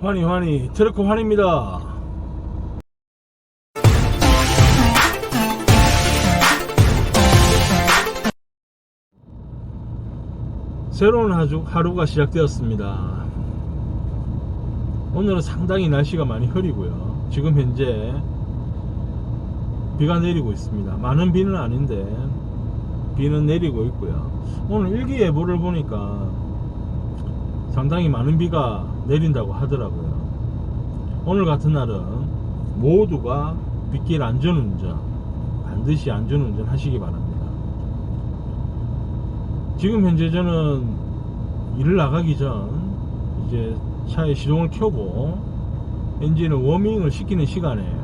환희 트럭커 환입니다. 새로운 하루가 시작되었습니다. 오늘은 상당히 날씨가 많이 흐리고요. 지금 현재 비가 내리고 있습니다. 많은 비는 아닌데 비는 내리고 있고요. 오늘 일기예보를 보니까 상당히 많은 비가 내린다고 하더라고요. 오늘 같은 날은 모두가 빗길 안전운전, 반드시 안전운전 하시기 바랍니다. 지금 현재 저는 일을 나가기 전 이제 차에 시동을 켜고 엔진을 워밍을 시키는 시간에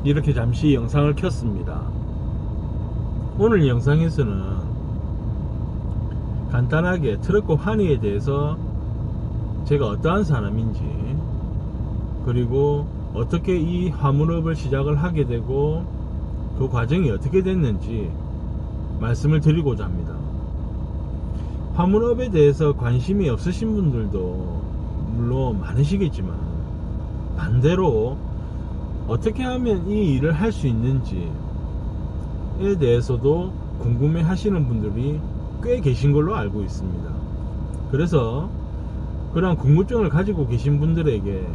이렇게 잠시 영상을 켰습니다. 오늘 영상에서는 간단하게 트럭커 환희에 대해서 제가 어떠한 사람인지, 그리고 어떻게 이 화물업을 시작을 하게 되고 그 과정이 어떻게 됐는지 말씀을 드리고자 합니다. 화물업에 대해서 관심이 없으신 분들도 물론 많으시겠지만, 반대로 어떻게 하면 이 일을 할 수 있는지에 대해서도 궁금해 하시는 분들이 꽤 계신 걸로 알고 있습니다. 그래서 그런 궁금증을 가지고 계신 분들에게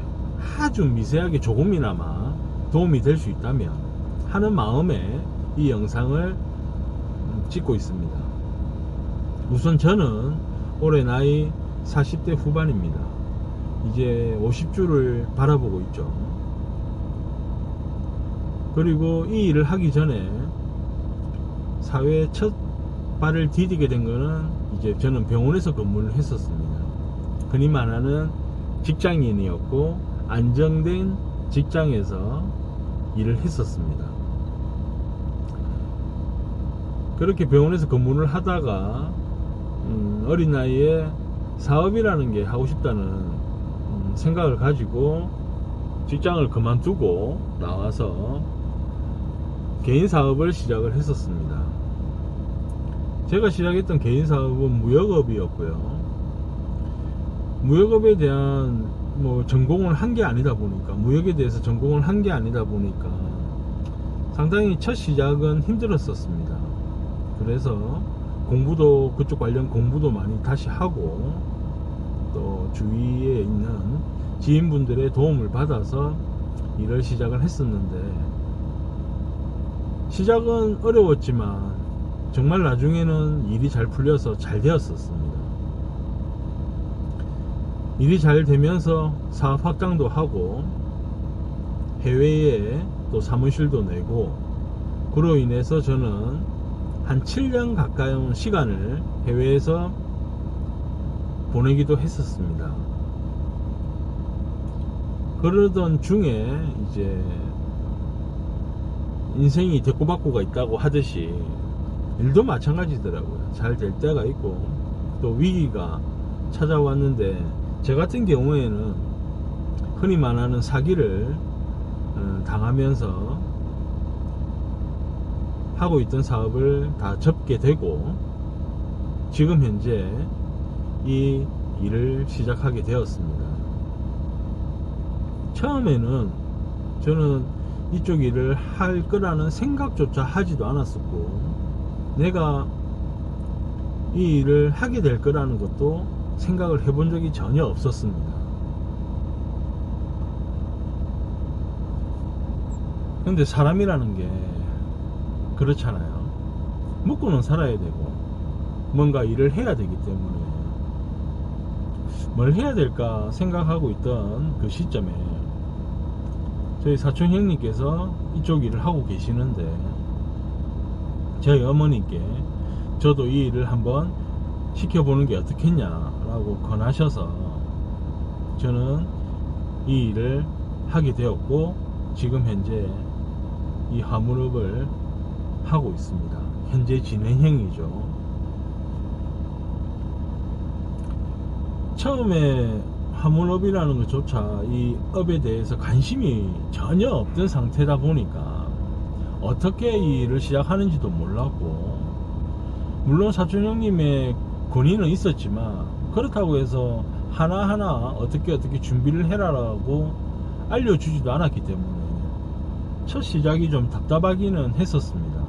아주 미세하게 조금이나마 도움이 될 수 있다면 하는 마음에 이 영상을 찍고 있습니다. 우선 저는 올해 나이 40대 후반입니다. 이제 50주를 바라보고 있죠. 그리고 이 일을 하기 전에 사회에 첫 발을 디디게 된 거는 이제 저는 병원에서 근무를 했었습니다. 흔히 말하는 직장인이었고 안정된 직장에서 일을 했었습니다. 그렇게 병원에서 근무를 하다가 어린 나이에 사업이라는 게 하고 싶다는 생각을 가지고 직장을 그만두고 나와서 개인 사업을 시작을 했었습니다. 제가 시작했던 개인 사업은 무역업이었고요. 무역업에 대한 전공을 한 게 아니다 보니까, 무역에 대해서 전공을 한 게 아니다 보니까 상당히 첫 시작은 힘들었었습니다. 그래서 공부도, 그쪽 관련 공부도 많이 다시 하고, 또 주위에 있는 지인분들의 도움을 받아서 일을 시작을 했었는데, 시작은 어려웠지만 정말 나중에는 일이 잘 풀려서 잘 되었었습니다. 일이 잘 되면서 사업 확장도 하고 해외에 또 사무실도 내고, 그로 인해서 저는 한 7년 가까운 시간을 해외에서 보내기도 했었습니다. 그러던 중에 이제 인생이 대꼬박꼬가 있다고 하듯이 일도 마찬가지더라고요. 잘 될 때가 있고 또 위기가 찾아왔는데, 제 같은 경우에는 흔히 말하는 사기를 당하면서 하고 있던 사업을 다 접게 되고 지금 현재 이 일을 시작하게 되었습니다. 처음에는 저는 이쪽 일을 할 거라는 생각조차 하지도 않았었고, 내가 이 일을 하게 될 거라는 것도 생각을 해본 적이 전혀 없었습니다. 근데 사람이라는 게 그렇잖아요. 먹고는 살아야 되고 뭔가 일을 해야 되기 때문에 뭘 해야 될까 생각하고 있던 그 시점에 저희 사촌 형님께서 이쪽 일을 하고 계시는데, 저희 어머니께 저도 이 일을 한번 시켜보는 게 어떻겠냐라고 권하셔서 저는 이 일을 하게 되었고, 지금 현재 이 화물업을 하고 있습니다. 현재 진행형이죠. 처음에 화물업이라는 것조차 이 업에 대해서 관심이 전혀 없던 상태다 보니까 어떻게 이 일을 시작하는지도 몰랐고, 물론 사촌 형님의 권위는 있었지만 그렇다고 해서 하나하나 어떻게 준비를 해라라고 알려주지도 않았기 때문에 첫 시작이 좀 답답하기는 했었습니다.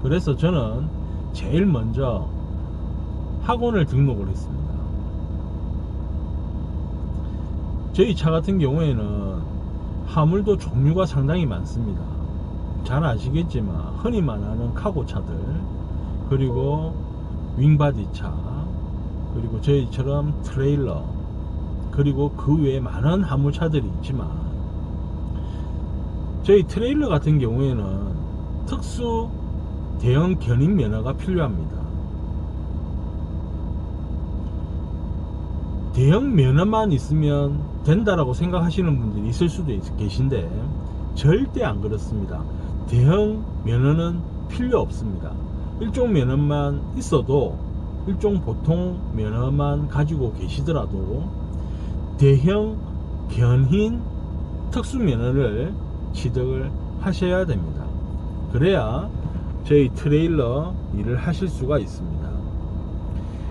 그래서 저는 제일 먼저 학원을 등록을 했습니다. 저희 차 같은 경우에는 화물도 종류가 상당히 많습니다. 잘 아시겠지만 흔히 말하는 카고 차들, 그리고 윙바디 차, 그리고 저희처럼 트레일러, 그리고 그 외에 많은 화물차들이 있지만 저희 트레일러 같은 경우에는 특수 대형 견인 면허가 필요합니다. 대형 면허만 있으면 된다라고 생각하시는 분들이 있을 수도 계신데 절대 안 그렇습니다. 대형 면허는 필요 없습니다. 일종 면허만 있어도, 일종 보통 면허만 가지고 계시더라도 대형 견인 특수 면허를 취득을 하셔야 됩니다. 그래야 저희 트레일러 일을 하실 수가 있습니다.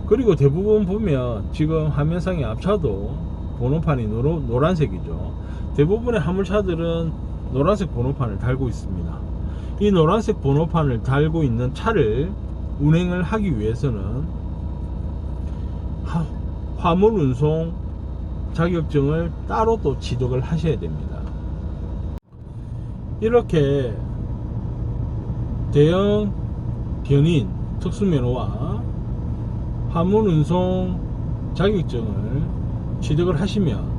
그리고 대부분 보면 지금 화면상의 앞차도 번호판이 노란색이죠. 대부분의 화물차들은 노란색 번호판을 달고 있습니다. 이 노란색 번호판을 달고 있는 차를 운행을 하기 위해서는 화물 운송 자격증을 따로 또 취득을 하셔야 됩니다. 이렇게 대형 견인 특수면허와 화물 운송 자격증을 취득을 하시면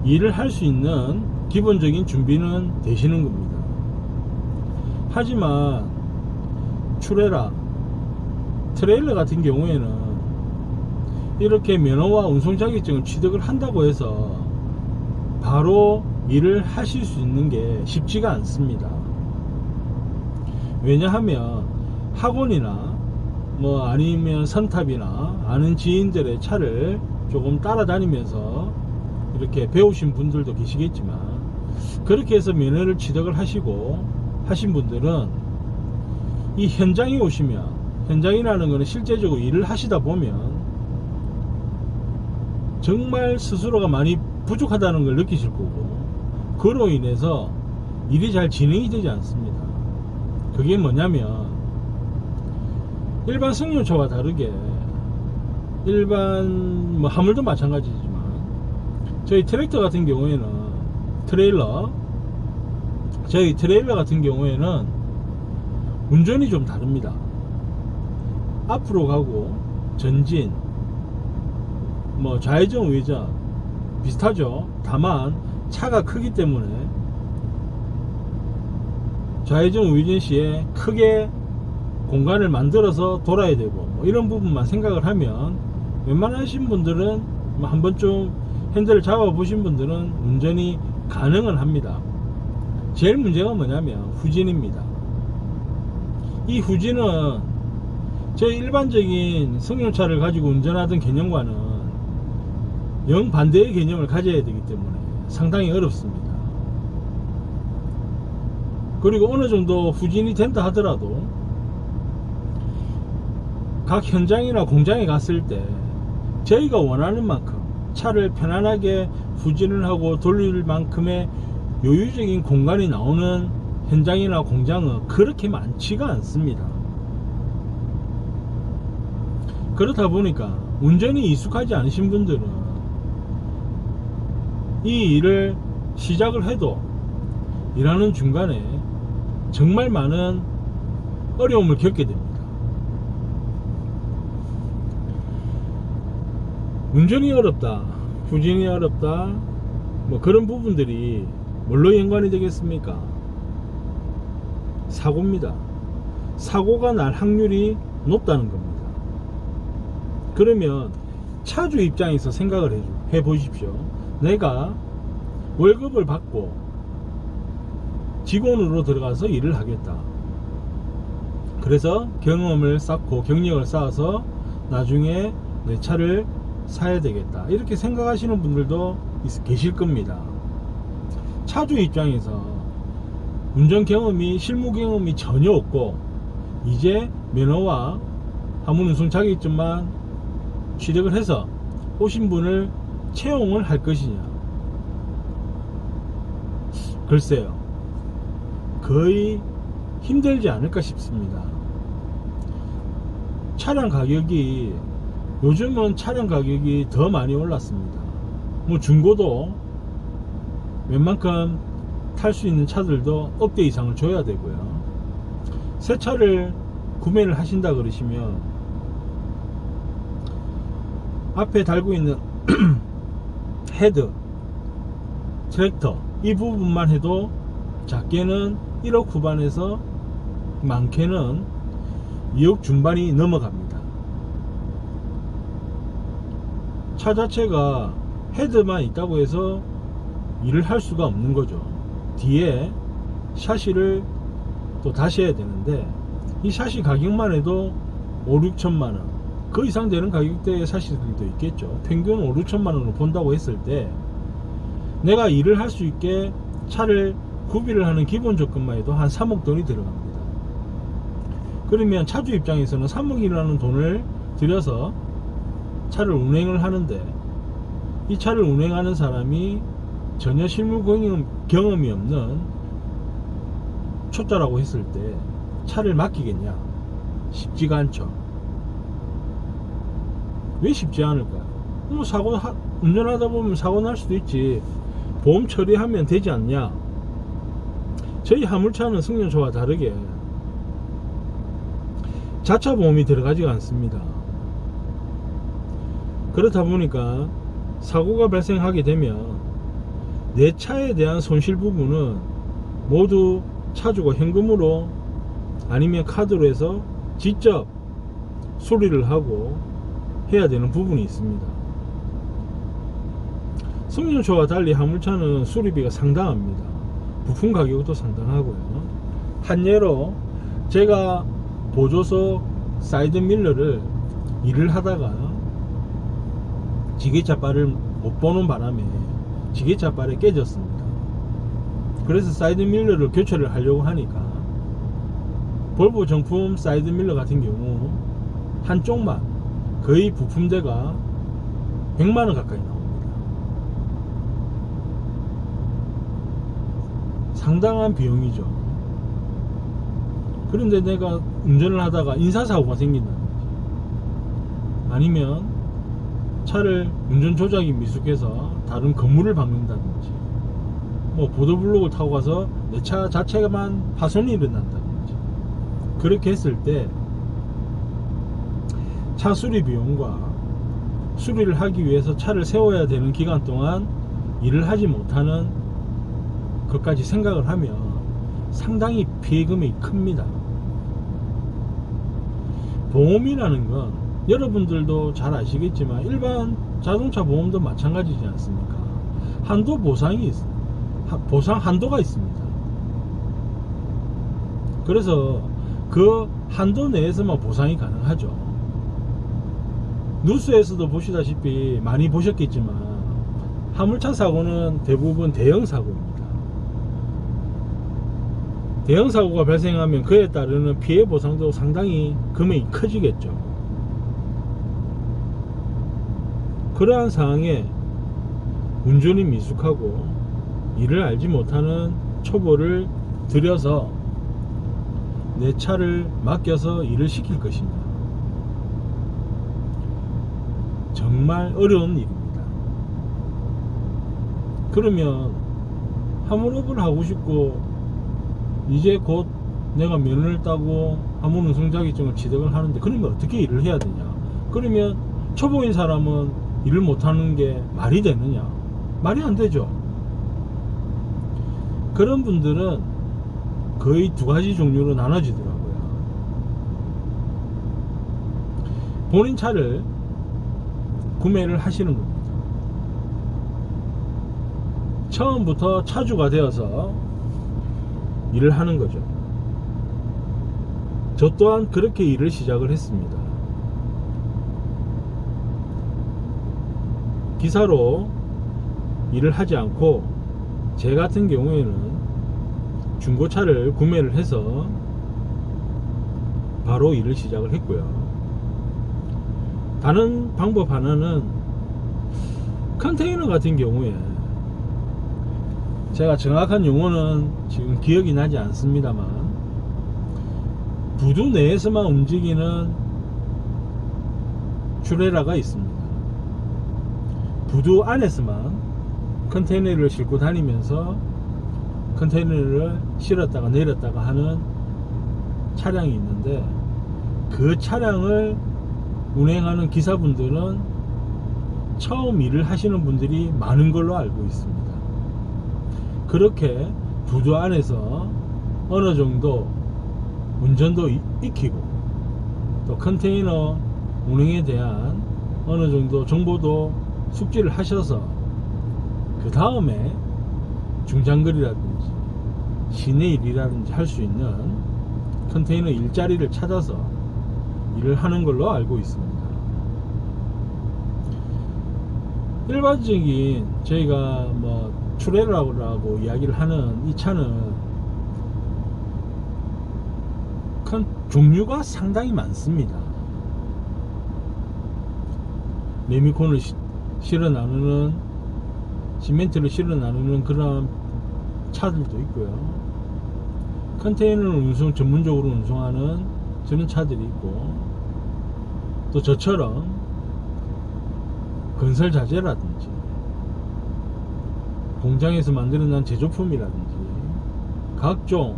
일을 할 수 있는 기본적인 준비는 되시는 겁니다. 하지만 트레일러 같은 경우에는 이렇게 면허와 운송 자격증을 취득을 한다고 해서 바로 일을 하실 수 있는 게 쉽지가 않습니다. 왜냐하면 학원이나 아니면 선탑이나 아는 지인들의 차를 조금 따라다니면서 이렇게 배우신 분들도 계시겠지만, 그렇게 해서 면허를 취득을 하신 분들은 이 현장에 오시면, 현장이라는 것은 실제적으로 일을 하시다 보면 정말 스스로가 많이 부족하다는 걸 느끼실 거고, 그로 인해서 일이 잘 진행이 되지 않습니다. 그게 뭐냐면 일반 승용차와 다르게, 일반 화물도 마찬가지지만 저희 트랙터 같은 경우에는 저희 트레일러 같은 경우에는 운전이 좀 다릅니다. 앞으로 가고 전진, 좌회전 우회전 비슷하죠. 다만 차가 크기 때문에 좌회전 우회전 시에 크게 공간을 만들어서 돌아야 되고 이런 부분만 생각을 하면 웬만하신 분들은 한 번쯤 핸들을 잡아 보신 분들은 운전이 가능은 합니다. 제일 문제가 뭐냐면 후진입니다. 이 후진은 저희 일반적인 승용차를 가지고 운전하던 개념과는 정반대의 개념을 가져야 되기 때문에 상당히 어렵습니다. 그리고 어느 정도 후진이 된다 하더라도 각 현장이나 공장에 갔을 때 저희가 원하는 만큼 차를 편안하게 후진을 하고 돌릴 만큼의 여유적인 공간이 나오는 현장이나 공장은 그렇게 많지가 않습니다. 그렇다 보니까 운전이 익숙하지 않으신 분들은 이 일을 시작을 해도 일하는 중간에 정말 많은 어려움을 겪게 됩니다. 운전이 어렵다, 후진이 어렵다, 그런 부분들이 뭘로 연관이 되겠습니까? 사고입니다. 사고가 날 확률이 높다는 겁니다. 그러면 차주 입장에서 생각을 해 보십시오. 내가 월급을 받고 직원으로 들어가서 일을 하겠다. 그래서 경험을 쌓고 경력을 쌓아서 나중에 내 차를 사야 되겠다, 이렇게 생각하시는 분들도 계실 겁니다. 차주 입장에서 운전 경험이, 실무 경험이 전혀 없고 이제 면허와 화물 운송 자격증만 취득을 해서 오신 분을 채용을 할 것이냐? 글쎄요, 거의 힘들지 않을까 싶습니다. 요즘은 차량 가격이 더 많이 올랐습니다. 뭐 중고도 웬만큼 탈 수 있는 차들도 억대 이상을 줘야 되고요. 새 차를 구매를 하신다 그러시면 앞에 달고 있는 헤드, 트랙터 이 부분만 해도 작게는 1억 후반에서 많게는 2억 중반이 넘어갑니다. 차 자체가 헤드만 있다고 해서 일을 할 수가 없는 거죠. 뒤에 샤시를 또 다시 해야 되는데 이 샤시 가격만 해도 5,6천만원 그 이상 되는 가격대의 샤시들도 있겠죠. 평균 5,6천만원으로 본다고 했을 때 내가 일을 할 수 있게 차를 구비를 하는 기본 조건만 해도 한 3억 돈이 들어갑니다. 그러면 차주 입장에서는 3억이라는 돈을 들여서 차를 운행을 하는데 이 차를 운행하는 사람이 전혀 실무 경험이 없는 초짜라고 했을 때 차를 맡기겠냐? 쉽지가 않죠. 왜 쉽지 않을까요? 뭐 운전하다 보면 사고 날 수도 있지. 보험 처리하면 되지 않냐? 저희 화물차는 승용차와 다르게 자차 보험이 들어가지가 않습니다. 그렇다 보니까 사고가 발생하게 되면 내 차에 대한 손실 부분은 모두 차주가 현금으로 아니면 카드로 해서 직접 수리를 하고 해야 되는 부분이 있습니다. 승용차와 달리 화물차는 수리비가 상당합니다. 부품 가격도 상당하고요. 한 예로 제가 보조석 사이드 밀러를 일을 하다가 지게차발을 못 보는 바람에 지게차발이 깨졌습니다. 그래서 사이드 밀러를 교체를 하려고 하니까 볼보 정품 사이드 밀러 같은 경우 한쪽만 거의 부품대가 100만원 가까이 나옵니다. 상당한 비용이죠. 그런데 내가 운전을 하다가 인사사고가 생긴다든지 아니면 차를 운전 조작이 미숙해서 다른 건물을 박는다든지 뭐 보도블록을 타고 가서 내 차 자체만 파손이 일어난다든지 그렇게 했을 때 차 수리 비용과 수리를 하기 위해서 차를 세워야 되는 기간 동안 일을 하지 못하는 것까지 생각을 하면 상당히 피해 금액이 큽니다. 보험이라는 건 여러분들도 잘 아시겠지만 일반 자동차 보험도 마찬가지지 않습니까? 한도 보상이 보상 한도가 있습니다. 그래서 그 한도 내에서만 보상이 가능하죠. 뉴스에서도 보시다시피 많이 보셨겠지만 화물차 사고는 대부분 대형 사고입니다. 대형 사고가 발생하면 그에 따르는 피해 보상도 상당히 금액이 커지겠죠. 그러한 상황에 운전이 미숙하고 일을 알지 못하는 초보를 들여서 내 차를 맡겨서 일을 시킬 것이냐, 정말 어려운 일입니다. 그러면 화물업을 하고 싶고 이제 곧 내가 면허를 따고 화물운송 자격증을 취득을 하는데 그러면 어떻게 일을 해야 되냐? 그러면 초보인 사람은 일을 못하는 게 말이 되느냐? 말이 안 되죠. 그런 분들은 거의 두 가지 종류로 나눠지더라고요. 본인 차를 구매를 하시는 겁니다. 처음부터 차주가 되어서 일을 하는 거죠. 저 또한 그렇게 일을 시작을 했습니다. 기사로 일을 하지 않고 제 같은 경우에는 중고차를 구매를 해서 바로 일을 시작을 했고요. 다른 방법 하나는 컨테이너 같은 경우에 제가 정확한 용어는 지금 기억이 나지 않습니다만 부두 내에서만 움직이는 트레일러가 있습니다. 부두 안에서만 컨테이너를 싣고 다니면서 컨테이너를 실었다가 내렸다가 하는 차량이 있는데, 그 차량을 운행하는 기사분들은 처음 일을 하시는 분들이 많은 걸로 알고 있습니다. 그렇게 부두 안에서 어느 정도 운전도 익히고 또 컨테이너 운행에 대한 어느 정도 정보도 숙지를 하셔서 그 다음에 중장거리라든지 시내 일이라든지 할 수 있는 컨테이너 일자리를 찾아서 일을 하는 걸로 알고 있습니다. 일반적인 저희가 뭐 트레일러라고 이야기를 하는 이 차는 종류가 상당히 많습니다. 레미콘을 실어 나누는, 시멘트를 실어 나누는 그런 차들도 있고요. 컨테이너를 전문적으로 운송하는 저런 차들이 있고, 또 저처럼 건설 자재라든지 공장에서 만들어낸 제조품이라든지 각종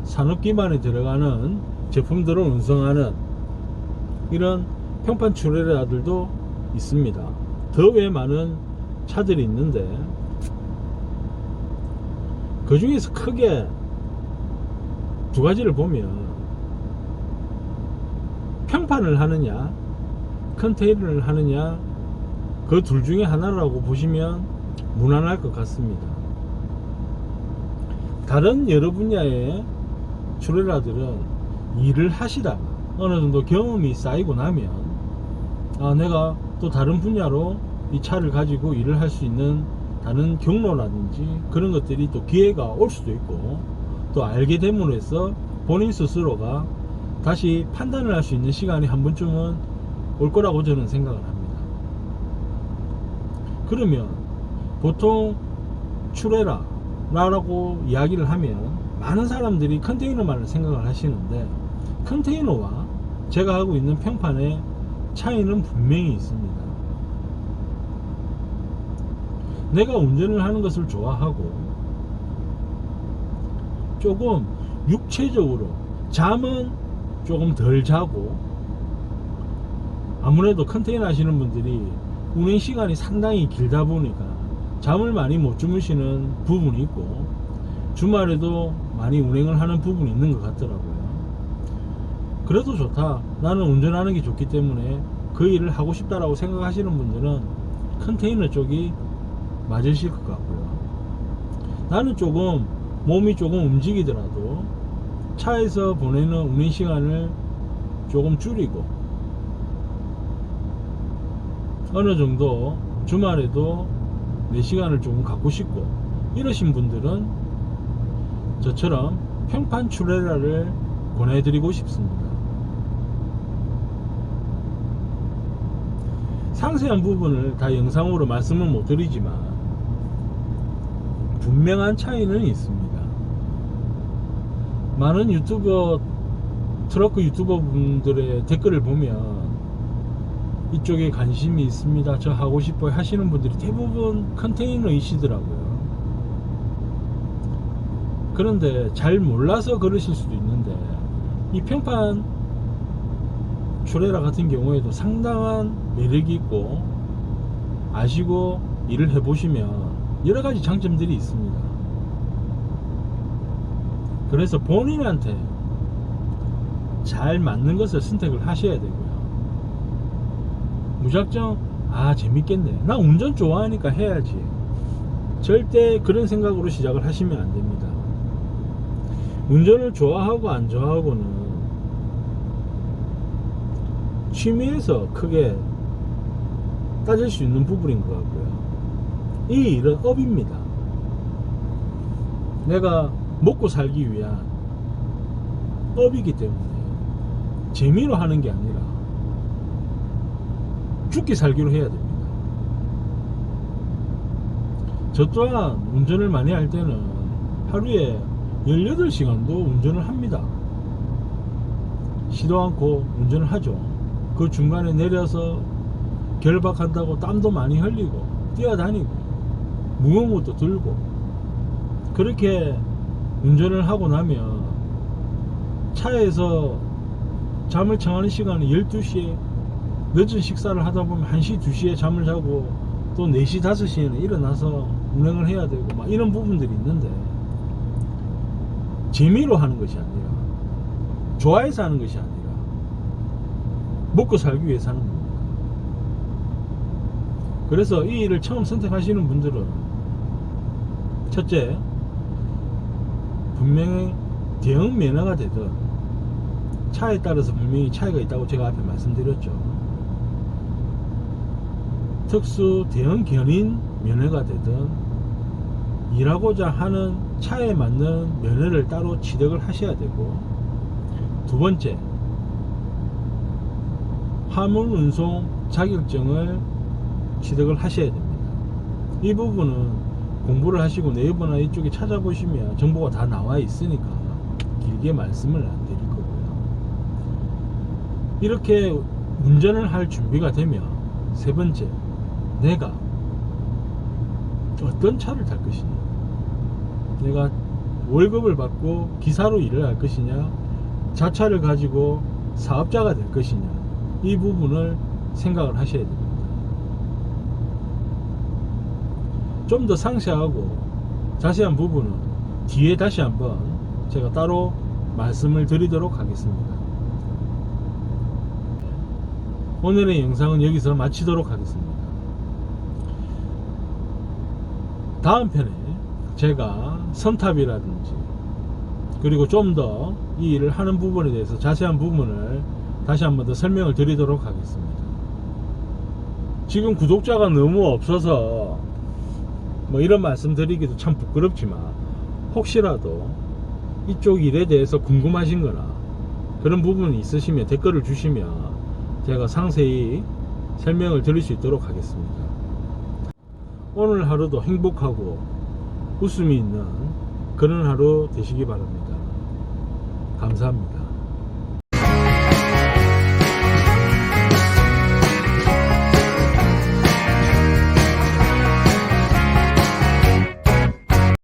산업 기반에 들어가는 제품들을 운송하는 이런 평판 트레일러들도 있습니다. 더 외에 많은 차들이 있는데, 그 중에서 크게 두 가지를 보면 평판을 하느냐 컨테이너를 하느냐, 그 둘 중에 하나라고 보시면 무난할 것 같습니다. 다른 여러 분야의 트레일러들은 일을 하시다가 어느 정도 경험이 쌓이고 나면 내가 또 다른 분야로 이 차를 가지고 일을 할 수 있는 다른 경로라든지 그런 것들이 또 기회가 올 수도 있고, 또 알게 됨으로 해서 본인 스스로가 다시 판단을 할 수 있는 시간이 한 번쯤은 올 거라고 저는 생각을 합니다. 그러면 보통 트레일러라고 이야기를 하면 많은 사람들이 컨테이너만을 생각을 하시는데, 컨테이너와 제가 하고 있는 평판의 차이는 분명히 있습니다. 내가 운전을 하는 것을 좋아하고 조금 육체적으로 잠은 조금 덜 자고, 아무래도 컨테이너 하시는 분들이 운행 시간이 상당히 길다 보니까 잠을 많이 못 주무시는 부분이 있고, 주말에도 많이 운행을 하는 부분이 있는 것 같더라고요. 그래도 좋다, 나는 운전하는 게 좋기 때문에 그 일을 하고 싶다라고 생각하시는 분들은 컨테이너 쪽이 맞으실 것 같고요. 나는 조금 몸이 조금 움직이더라도 차에서 보내는 운행 시간을 조금 줄이고 어느 정도 주말에도 내 시간을 조금 갖고 싶고 이러신 분들은 저처럼 평판 트레일러를 권해드리고 싶습니다. 상세한 부분을 다 영상으로 말씀을 못 드리지만 분명한 차이는 있습니다. 많은 트러크 유튜버 분들의 댓글을 보면 이쪽에 관심이 있습니다, 저 하고 싶어요 하시는 분들이 대부분 컨테이너이시더라고요. 그런데 잘 몰라서 그러실 수도 있는데, 이 평판 트레일러 같은 경우에도 상당한 매력이 있고, 아시고 일을 해보시면 여러가지 장점들이 있습니다. 그래서 본인한테 잘 맞는 것을 선택을 하셔야 되고요. 무작정 재밌겠네, 나 운전 좋아하니까 해야지, 절대 그런 생각으로 시작을 하시면 안 됩니다. 운전을 좋아하고 안 좋아하고는 취미에서 크게 따질 수 있는 부분인 것 같고요. 이 일은 업입니다. 내가 먹고 살기 위한 업이기 때문에 재미로 하는 게 아니라 죽기 살기로 해야 됩니다. 저 또한 운전을 많이 할 때는 하루에 18시간도 운전을 합니다. 쉬도 않고 운전을 하죠. 그 중간에 내려서 결박한다고 땀도 많이 흘리고 뛰어다니고 무거운 것도 들고 그렇게 운전을 하고 나면 차에서 잠을 청하는 시간은 12시에 늦은 식사를 하다 보면 1시, 2시에 잠을 자고 또 4시, 5시에는 일어나서 운행을 해야 되고 막 이런 부분들이 있는데 재미로 하는 것이 아니라 좋아해서 하는 것이 아니라 먹고 살기 위해서 하는 겁니다. 그래서 이 일을 처음 선택하시는 분들은 첫째, 분명히 대형 면허가 되든 차에 따라서 분명히 차이가 있다고 제가 앞에 말씀드렸죠. 특수 대형 견인 면허가 되든 일하고자 하는 차에 맞는 면허를 따로 취득을 하셔야 되고, 두 번째, 화물 운송 자격증을 취득을 하셔야 됩니다. 이 부분은 공부를 하시고 네이버나 이쪽에 찾아보시면 정보가 다 나와 있으니까 길게 말씀을 안 드릴 거고요. 이렇게 운전을 할 준비가 되면 세 번째, 내가 어떤 차를 탈 것이냐, 내가 월급을 받고 기사로 일을 할 것이냐, 자차를 가지고 사업자가 될 것이냐, 이 부분을 생각을 하셔야 됩니다. 좀 더 상세하고 자세한 부분은 뒤에 다시 한번 제가 따로 말씀을 드리도록 하겠습니다. 오늘의 영상은 여기서 마치도록 하겠습니다. 다음 편에 제가 선탑이라든지 그리고 좀 더 이 일을 하는 부분에 대해서 자세한 부분을 다시 한번 더 설명을 드리도록 하겠습니다. 지금 구독자가 너무 없어서 뭐 이런 말씀 드리기도 참 부끄럽지만, 혹시라도 이쪽 일에 대해서 궁금하신 거나 그런 부분이 있으시면 댓글을 주시면 제가 상세히 설명을 드릴 수 있도록 하겠습니다. 오늘 하루도 행복하고 웃음이 있는 그런 하루 되시기 바랍니다. 감사합니다.